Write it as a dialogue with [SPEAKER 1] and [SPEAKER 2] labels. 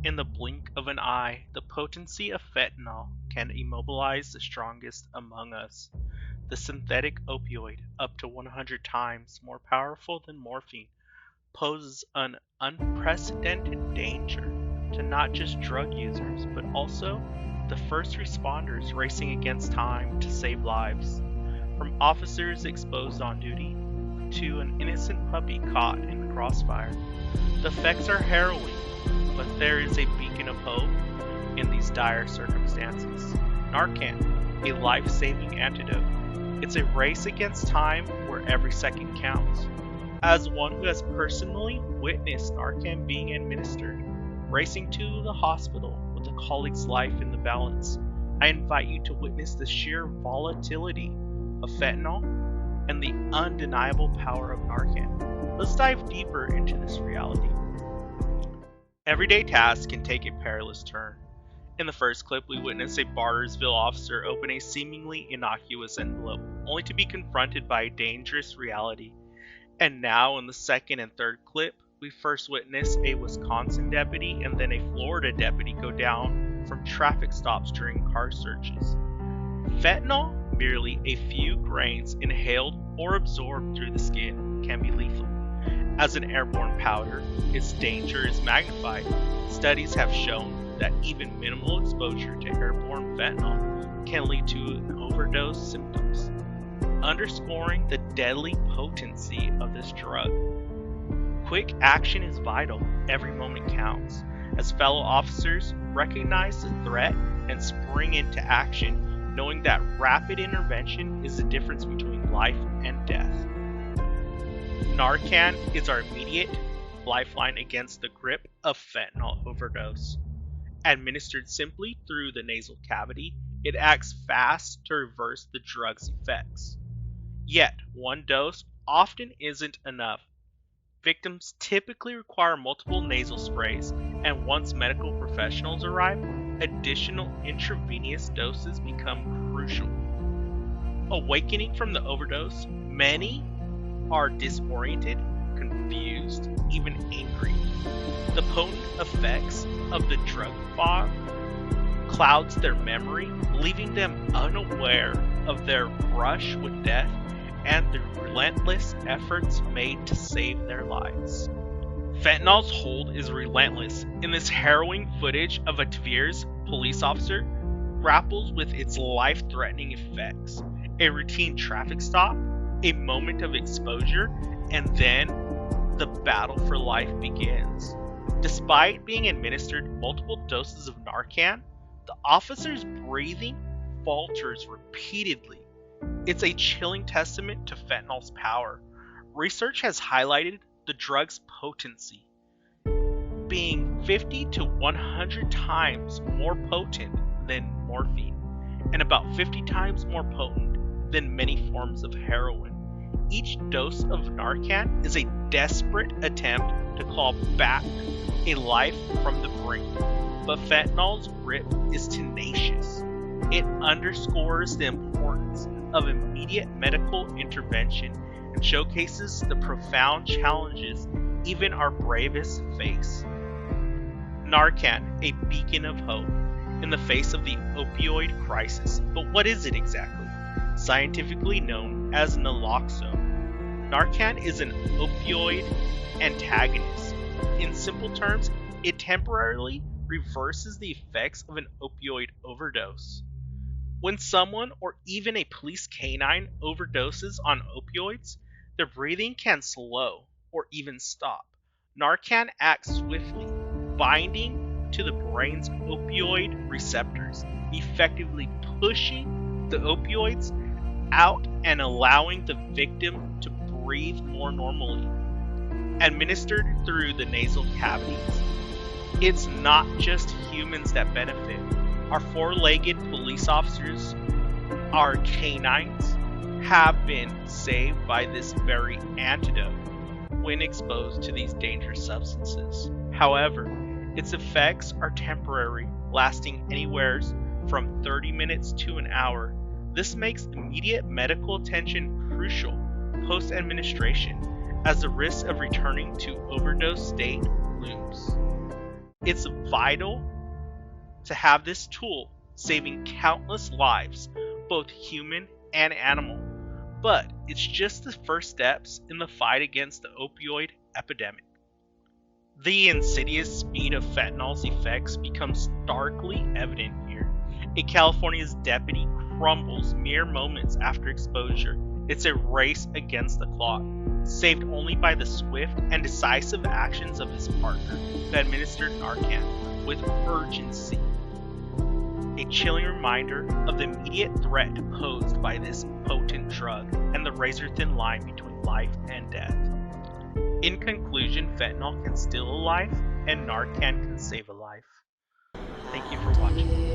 [SPEAKER 1] In the blink of an eye, the potency of fentanyl can immobilize the strongest among us. The synthetic opioid, up to 100 times more powerful than morphine, poses an unprecedented danger to not just drug users, but also the first responders racing against time to save lives. From officers exposed on duty to an innocent puppy caught in the crossfire. The effects are harrowing, but there is a beacon of hope in these dire circumstances. Narcan, a life-saving antidote. It's a race against time where every second counts. As one who has personally witnessed Narcan being administered, racing to the hospital with a colleague's life in the balance, I invite you to witness the sheer volatility of fentanyl and the undeniable power of Narcan. Let's dive deeper into this reality. Everyday tasks can take a perilous turn. In the first clip, we witness a Bartersville officer open a seemingly innocuous envelope, only to be confronted by a dangerous reality. And now, in the second and third clip, we first witness a Wisconsin deputy and then a Florida deputy go down from traffic stops during car searches. Fentanyl, merely a few grains inhaled or absorbed through the skin, can be lethal. As an airborne powder, its danger is magnified. Studies have shown that even minimal exposure to airborne fentanyl can lead to an overdose symptoms, underscoring the deadly potency of this drug. Quick action is vital. Every moment counts. As fellow officers recognize the threat and spring into action, knowing that rapid intervention is the difference between life and death. Narcan is our immediate lifeline against the grip of fentanyl overdose. Administered simply through the nasal cavity, it acts fast to reverse the drug's effects. Yet, one dose often isn't enough. Victims typically require multiple nasal sprays, and once medical professionals arrive, additional intravenous doses become crucial. Awakening from the overdose, many are disoriented, confused, even angry. The potent effects of the drug fog clouds their memory, leaving them unaware of their brush with death and the relentless efforts made to save their lives. Fentanyl's hold is relentless. In this harrowing footage of a Tvers's police officer grapples with its life-threatening effects. A routine traffic stop, a moment of exposure, and then the battle for life begins. Despite being administered multiple doses of Narcan, the officer's breathing falters repeatedly. It's a chilling testament to fentanyl's power. Research has highlighted the drug's potency, being 50 to 100 times more potent than morphine, and about 50 times more potent than many forms of heroin. Each dose of Narcan is a desperate attempt to claw back a life from the brink, but fentanyl's grip is tenacious. It underscores the importance of immediate medical intervention and showcases the profound challenges even our bravest face. Narcan, a beacon of hope in the face of the opioid crisis. But what is it exactly? Scientifically known as naloxone. Narcan is an opioid antagonist. In simple terms, it temporarily reverses the effects of an opioid overdose. When someone or even a police canine overdoses on opioids, their breathing can slow or even stop. Narcan acts swiftly, binding to the brain's opioid receptors, effectively pushing the opioids out and allowing the victim to breathe more normally. Administered through the nasal cavities, it's not just humans that benefit. Our four-legged police officers, our canines, have been saved by this very antidote when exposed to these dangerous substances. However, its effects are temporary, lasting anywhere from 30 minutes to an hour. This makes immediate medical attention crucial post-administration, as the risk of returning to overdose state looms. It's vital to have this tool, saving countless lives, both human and animal. But it's just the first steps in the fight against the opioid epidemic. The insidious speed of fentanyl's effects becomes starkly evident here. A California's deputy crumbles mere moments after exposure. It's a race against the clock, saved only by the swift and decisive actions of his partner, who administered Narcan with urgency. A chilling reminder of the immediate threat posed by this potent drug and the razor-thin line between life and death. In conclusion, fentanyl can steal a life, and Narcan can save a life. Thank you for watching.